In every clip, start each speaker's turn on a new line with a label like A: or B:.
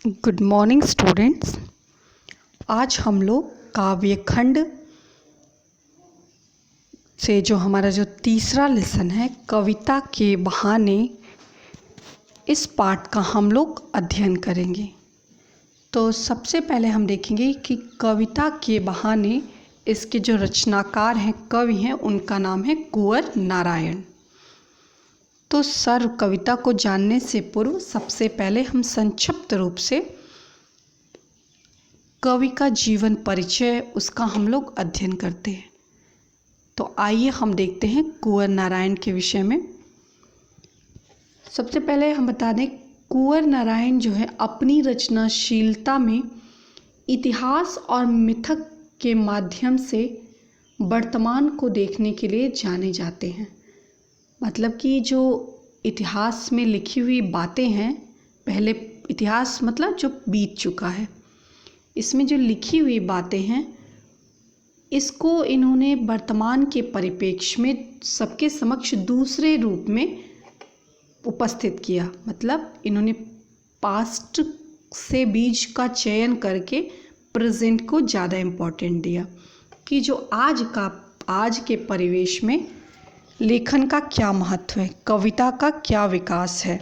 A: Good morning students. आज हम लोग काव्यखंड से जो हमारा तीसरा लेसन है कविता के बहाने, इस पाठ का हम लोग अध्ययन करेंगे। तो सबसे पहले हम देखेंगे कि कविता के बहाने इसके जो रचनाकार हैं, कवि हैं, उनका नाम है कुंवर नारायण। तो सर्व कविता को जानने से पूर्व सबसे पहले हम संक्षिप्त रूप से कवि का जीवन परिचय उसका हम लोग अध्ययन करते हैं। तो आइए हम देखते हैं कुंवर नारायण के विषय में। सबसे पहले हम बता दें, कुंवर नारायण जो है अपनी रचनाशीलता में इतिहास और मिथक के माध्यम से वर्तमान को देखने के लिए जाने जाते हैं। मतलब कि जो इतिहास में लिखी हुई बातें हैं, पहले इतिहास मतलब जो बीत चुका है, इसमें जो लिखी हुई बातें हैं, इसको इन्होंने वर्तमान के परिप्रेक्ष्य में सबके समक्ष दूसरे रूप में उपस्थित किया। मतलब इन्होंने पास्ट से बीज का चयन करके प्रेजेंट को ज़्यादा इम्पोर्टेंट दिया कि जो आज के परिवेश में लेखन का क्या महत्व है, कविता का क्या विकास है,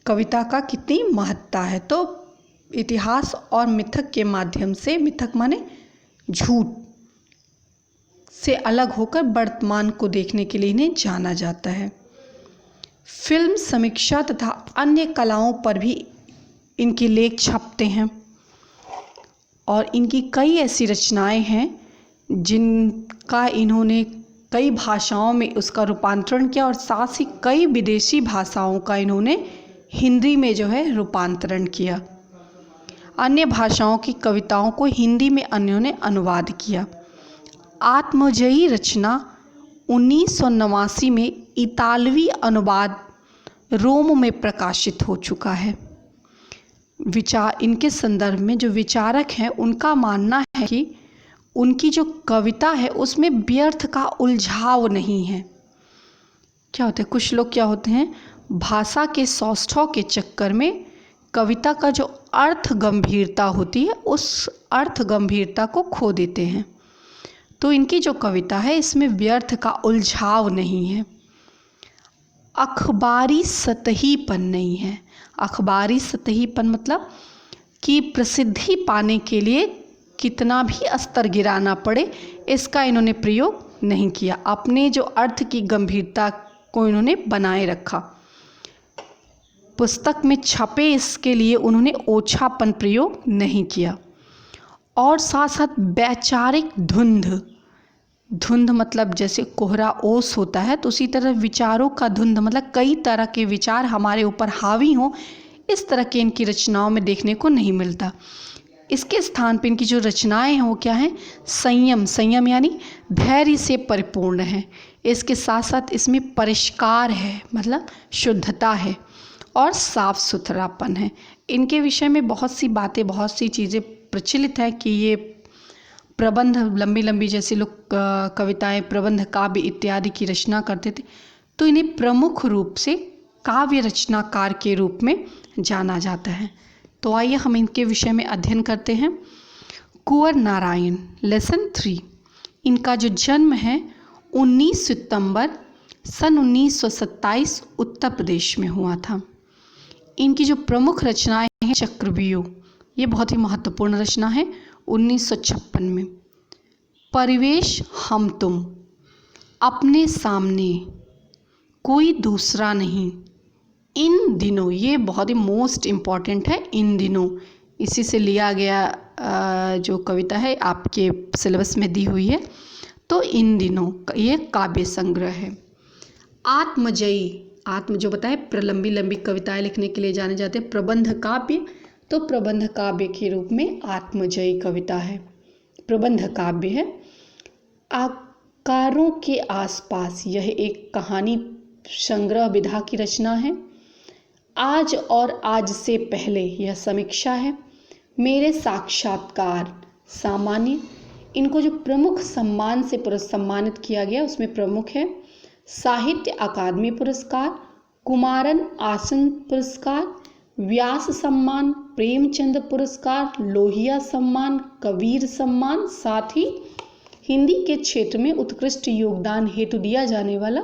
A: कविता का कितनी महत्ता है। तो इतिहास और मिथक के माध्यम से, मिथक माने झूठ से अलग होकर वर्तमान को देखने के लिए इन्हें जाना जाता है। फिल्म समीक्षा तथा अन्य कलाओं पर भी इनके लेख छपते हैं और इनकी कई ऐसी रचनाएं हैं जिनका इन्होंने कई भाषाओं में उसका रूपांतरण किया और साथ ही कई विदेशी भाषाओं का इन्होंने हिंदी में जो है रूपांतरण किया। अन्य भाषाओं की कविताओं को हिंदी में इन्होंने अनुवाद किया। आत्मजयी रचना 1989 में इतालवी अनुवाद रोम में प्रकाशित हो चुका है। इनके संदर्भ में जो विचारक हैं उनका मानना है कि उनकी जो कविता है उसमें व्यर्थ का उलझाव नहीं है। क्या होता है, कुछ लोग क्या होते हैं, भाषा के सौष्ठव के चक्कर में कविता का जो अर्थ गंभीरता होती है उस अर्थ गंभीरता को खो देते हैं। तो इनकी जो कविता है इसमें व्यर्थ का उलझाव नहीं है, अखबारी सतहीपन नहीं है। अखबारी सतहीपन मतलब कि प्रसिद्धि पाने के लिए कितना भी स्तर गिराना पड़े, इसका इन्होंने प्रयोग नहीं किया। अपने जो अर्थ की गंभीरता को इन्होंने बनाए रखा। पुस्तक में छपे इसके लिए उन्होंने ओछापन प्रयोग नहीं किया। और साथ साथ वैचारिक धुंध मतलब जैसे कोहरा ओस होता है, तो उसी तरह विचारों का धुंध मतलब कई तरह के विचार हमारे ऊपर हावी हों, इस तरह के इनकी रचनाओं में देखने को नहीं मिलता। इसके स्थान पर इनकी जो रचनाएं हैं वो क्या हैं, संयम यानी धैर्य से परिपूर्ण है। इसके साथ साथ इसमें परिष्कार है, मतलब शुद्धता है और साफ सुथरापन है। इनके विषय में बहुत सी बातें, बहुत सी चीज़ें प्रचलित हैं कि ये प्रबंध, लंबी लंबी जैसे लोग कविताएं, प्रबंध, काव्य इत्यादि की रचना करते थे, तो इन्हें प्रमुख रूप से काव्य रचनाकार के रूप में जाना जाता है। तो आइए हम इनके विषय में अध्ययन करते हैं। कुंवर नारायण, लेसन 3। इनका जो जन्म है 19 सितंबर सन 1927 उत्तर प्रदेश में हुआ था। इनकी जो प्रमुख रचनाएं हैं चक्रव्यूह, ये बहुत ही महत्वपूर्ण रचना है 1956 में। परिवेश हम तुम, अपने सामने कोई दूसरा नहीं, इन दिनों, ये बहुत ही मोस्ट इम्पॉर्टेंट है, इन दिनों, इसी से लिया गया जो कविता है आपके सिलेबस में दी हुई है। तो इन दिनों ये काव्य संग्रह है। आत्म जो बताए, लंबी लंबी कविताएं लिखने के लिए जाने जाते हैं। प्रबंध काव्य, तो प्रबंध काव्य के रूप में आत्मजयी कविता है, प्रबंध काव्य है। आकारों के आसपास, यह एक कहानी संग्रह विधा की रचना है। आज और आज से पहले, यह समीक्षा है। मेरे साक्षात्कार, सामान्य, इनको जो प्रमुख सम्मान से सम्मानित किया गया उसमें प्रमुख है साहित्य अकादमी पुरस्कार, कुमारन आसन पुरस्कार, व्यास सम्मान, प्रेमचंद पुरस्कार, लोहिया सम्मान, कबीर सम्मान, साथ ही हिंदी के क्षेत्र में उत्कृष्ट योगदान हेतु दिया जाने वाला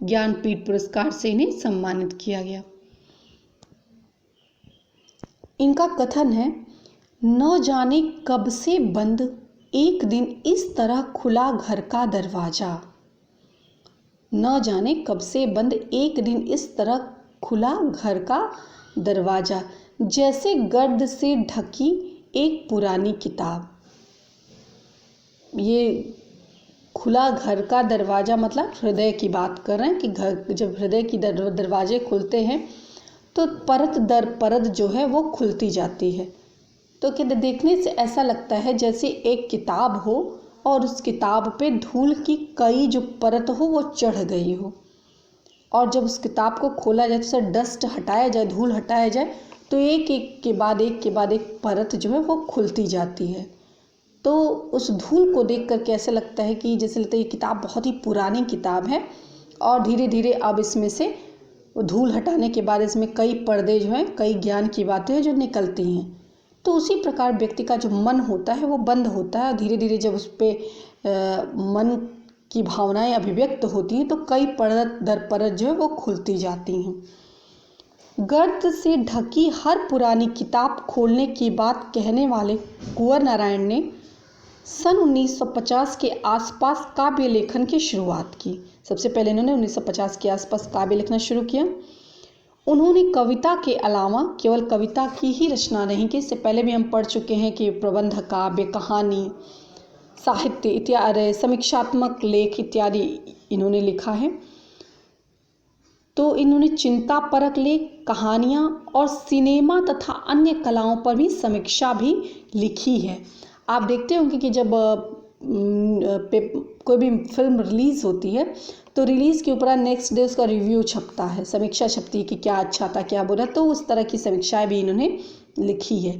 A: ज्ञानपीठ पुरस्कार से इन्हें सम्मानित किया गया। इनका कथन है, न जाने कब से बंद एक दिन इस तरह खुला घर का दरवाजा। न जाने कब से बंद एक दिन इस तरह खुला घर का दरवाजा, जैसे गर्द से ढकी एक पुरानी किताब। ये खुला घर का दरवाज़ा मतलब हृदय की बात कर रहे हैं कि घर जब हृदय की दरवाजे खुलते हैं तो परत दर परत जो है वो खुलती जाती है। तो कि देखने से ऐसा लगता है जैसे एक किताब हो और उस किताब पे धूल की कई जो परत हो वो चढ़ गई हो, और जब उस किताब को खोला जाए, तो डस्ट हटाया जाए, धूल हटाया जाए, तो एक एक के बाद एक परत जो है वो खुलती जाती है। तो उस धूल को देख करके ऐसा लगता है कि जैसे लगता है ये किताब बहुत ही पुरानी किताब है, और धीरे धीरे अब इसमें से धूल हटाने के बाद इसमें कई पर्दे जो हैं, कई ज्ञान की बातें हैं जो निकलती हैं। तो उसी प्रकार व्यक्ति का जो मन होता है वो बंद होता है, धीरे धीरे जब उस पर मन की भावनाएं अभिव्यक्त होती हैं तो कई परत दर परत जो है वो खुलती जाती हैं। गर्द से ढकी हर पुरानी किताब खोलने की बात कहने वाले कुंवर नारायण ने सन 1950 के आसपास काव्य लेखन की शुरुआत की। सबसे पहले इन्होंने 1950 के आसपास काव्य लिखना शुरू किया। उन्होंने कविता के अलावा केवल कविता की ही रचना नहीं की, इससे पहले भी हम पढ़ चुके हैं कि प्रबंध, काव्य, कहानी, साहित्य इत्यादि, समीक्षात्मक लेख इत्यादि इन्होंने लिखा है। तो इन्होंने चिंता परक लेख, कहानियाँ और सिनेमा तथा अन्य कलाओं पर भी समीक्षा भी लिखी है। आप देखते होंगे कि जब कोई भी फिल्म रिलीज़ होती है तो रिलीज़ के ऊपर नेक्स्ट डे उसका रिव्यू छपता है, समीक्षा छपती है कि क्या अच्छा था क्या बुरा, तो उस तरह की समीक्षाएं भी इन्होंने लिखी है।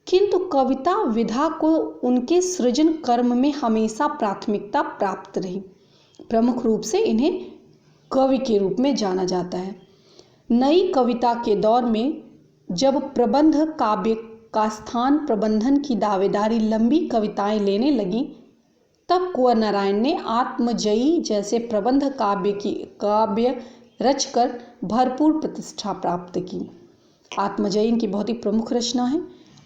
A: किंतु कविता विधा को उनके सृजन कर्म में हमेशा प्राथमिकता प्राप्त रही। प्रमुख रूप से इन्हें कवि के रूप में जाना जाता है। नई कविता के दौर में जब प्रबंध काव्य का स्थान प्रबंधन की दावेदारी लंबी कविताएं लेने लगी, तब कुंवर नारायण ने आत्मजयी जैसे प्रबंध काव्य रचकर भरपूर प्रतिष्ठा प्राप्त की। आत्मजयी इनकी बहुत ही प्रमुख रचना है।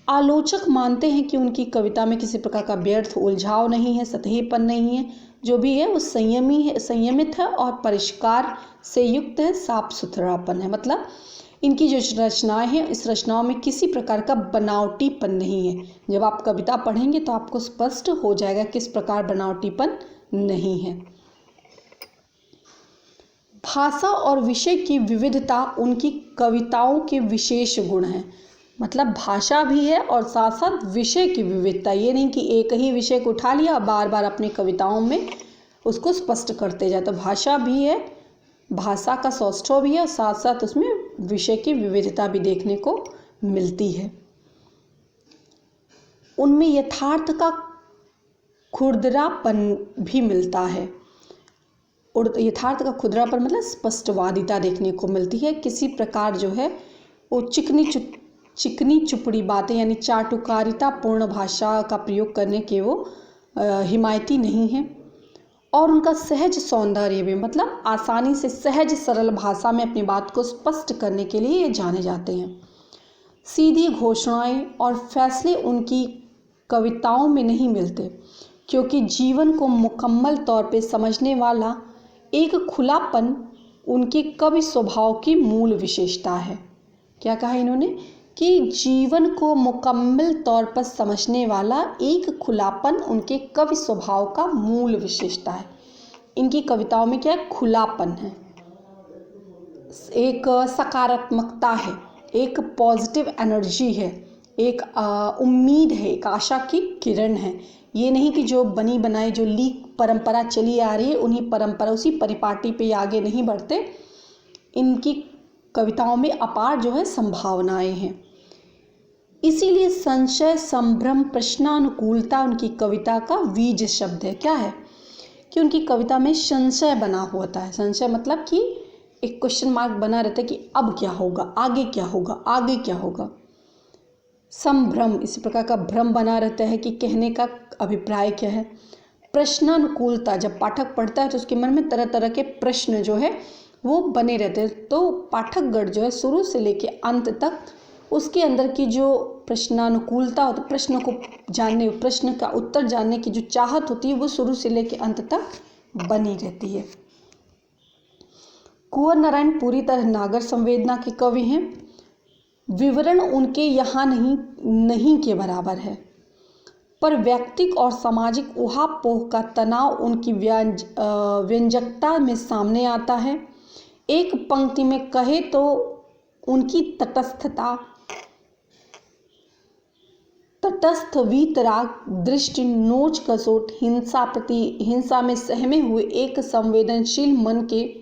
A: आलोचक मानते हैं कि उनकी कविता में किसी प्रकार का व्यर्थ उलझाव नहीं है, सतहीपन नहीं है, जो भी है वो संयमित है और परिष्कार से युक्त है, साफ सुथरापन है। मतलब इनकी जो रचनाएं हैं, इस रचनाओं में किसी प्रकार का बनावटीपन नहीं है। जब आप कविता पढ़ेंगे तो आपको स्पष्ट हो जाएगा किस प्रकार बनावटीपन नहीं है। भाषा और विषय की विविधता उनकी कविताओं के विशेष गुण हैं। मतलब भाषा भी है और साथ साथ विषय की विविधता, ये नहीं कि एक ही विषय को उठा लिया बार बार अपनी कविताओं में उसको स्पष्ट करते जाए। तो भाषा भी है, भाषा का सौष्ठव भी है, साथ साथ उसमें विषय की विविधता भी देखने को मिलती है। उनमें यथार्थ का खुरदरापन भी मिलता है, और यथार्थ का खुरदरापन मतलब स्पष्टवादिता देखने को मिलती है। किसी प्रकार जो है वो चिकनी चुपड़ी बातें यानी चाटुकारिता पूर्ण भाषा का प्रयोग करने के वो हिमायती नहीं है। और उनका सहज सौंदर्य भी, मतलब आसानी से सहज सरल भाषा में अपनी बात को स्पष्ट करने के लिए ये जाने जाते हैं। सीधी घोषणाएं और फैसले उनकी कविताओं में नहीं मिलते, क्योंकि जीवन को मुकम्मल तौर पे समझने वाला एक खुलापन उनके कवि स्वभाव की मूल विशेषता है। क्या कहा इन्होंने कि जीवन को मुकम्मल तौर पर समझने वाला एक खुलापन उनके कवि स्वभाव का मूल विशेषता है। इनकी कविताओं में क्या है, खुलापन है, एक सकारात्मकता है, एक पॉजिटिव एनर्जी है, एक उम्मीद है, एक आशा की किरण है। ये नहीं कि जो बनी बनाई जो लीक परंपरा चली आ रही है उन्हीं परंपरा उसी परिपाटी पे आगे नहीं बढ़ते। इनकी कविताओं में अपार जो है संभावनाएं हैं। इसीलिए संशय, संभ्रम, प्रश्नानुकूलता उनकी कविता का बीज शब्द है। क्या है कि उनकी कविता में संशय बना होता है। संशय मतलब कि एक क्वेश्चन मार्क बना रहता है कि अब क्या होगा, आगे क्या होगा, आगे क्या होगा। संभ्रम, इसी प्रकार का भ्रम बना रहता है कि कहने का अभिप्राय क्या है। प्रश्नानुकूलता, जब पाठक पढ़ता है तो उसके मन में तरह तरह के प्रश्न जो है वो बने रहते हैं। तो पाठकगण जो है शुरू से लेके अंत तक उसके अंदर की जो प्रश्नानुकूलता होती है, प्रश्न को जानने, प्रश्न का उत्तर जानने की जो चाहत होती है वो शुरू से लेके अंत तक बनी रहती है। कुंवर नारायण पूरी तरह नागर संवेदना के कवि हैं। विवरण उनके यहाँ नहीं के बराबर है, पर व्यक्तिक और सामाजिक ऊहापोह का तनाव उनकी व्यंजकता में सामने आता है। एक पंक्ति में कहे तो उनकी तटस्थ वीतराग दृष्टि, नोच खसोट, हिंसा में सहमे हुए एक संवेदनशील मन के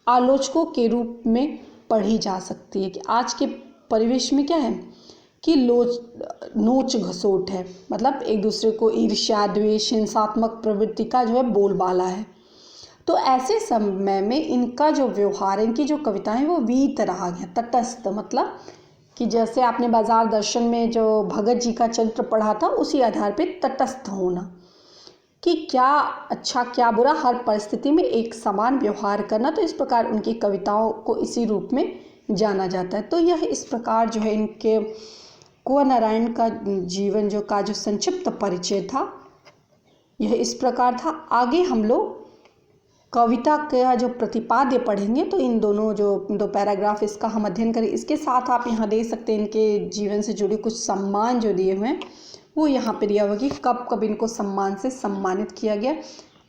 A: आलोचकों के रूप में पढ़ी जा सकती है। कि आज के परिवेश में क्या है कि नोच घसोट है, मतलब एक दूसरे को ईर्ष्या, द्वेष, हिंसात्मक प्रवृत्ति का जो है बोलबाला है। तो ऐसे समय में इनका जो व्यवहार, इनकी जो कविताएं वो वीतराग है, तटस्थ, मतलब कि जैसे आपने बाजार दर्शन में जो भगत जी का चरित्र पढ़ा था उसी आधार पे तटस्थ होना, कि क्या अच्छा क्या बुरा, हर परिस्थिति में एक समान व्यवहार करना। तो इस प्रकार उनकी कविताओं को इसी रूप में जाना जाता है। तो यह इस प्रकार जो है इनके कुंवर नारायण का जीवन जो संक्षिप्त परिचय था यह इस प्रकार था। आगे हम लोग कविता का जो प्रतिपाद्य पढ़ेंगे, तो इन दोनों जो 2 पैराग्राफ इसका हम अध्ययन करें। इसके साथ आप यहाँ देख सकते हैं इनके जीवन से जुड़े कुछ सम्मान जो दिए हुए हैं वो यहाँ पे दिया हुआ कि कब कब इनको सम्मान से सम्मानित किया गया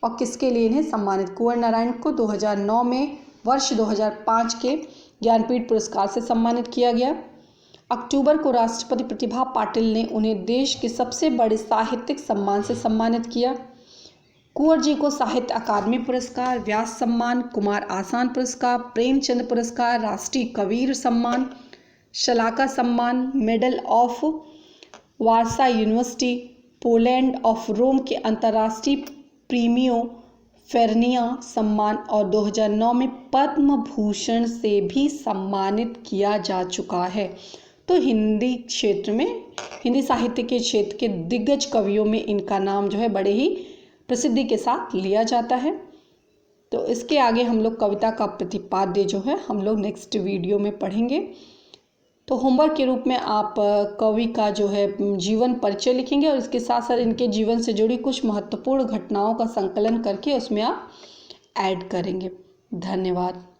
A: और किसके लिए इन्हें सम्मानित। कुंवर नारायण को 2009 में वर्ष 2005 के ज्ञानपीठ पुरस्कार से सम्मानित किया गया। अक्टूबर को राष्ट्रपति प्रतिभा पाटिल ने उन्हें देश के सबसे बड़े साहित्यिक सम्मान से सम्मानित किया। कुंवर जी को साहित्य अकादमी पुरस्कार, व्यास सम्मान, कुमार आसान पुरस्कार, प्रेमचंद पुरस्कार, राष्ट्रीय Kabir Samman, Shalaka Samman, medal of Warsaw University, Poland ऑफ रोम के अंतर्राष्ट्रीय प्रीमियो फेरनिया सम्मान और 2009 में पद्म भूषण से भी सम्मानित किया जा चुका है। तो हिंदी साहित्य के क्षेत्र के दिग्गज कवियों में इनका नाम जो है बड़े ही प्रसिद्धि के साथ लिया जाता है। तो इसके आगे हम लोग कविता का प्रतिपाद्य जो है हम लोग नेक्स्ट वीडियो में पढ़ेंगे। तो होमवर्क के रूप में आप कवि का जो है जीवन परिचय लिखेंगे और इसके साथ साथ इनके जीवन से जुड़ी कुछ महत्वपूर्ण घटनाओं का संकलन करके उसमें आप ऐड करेंगे। धन्यवाद।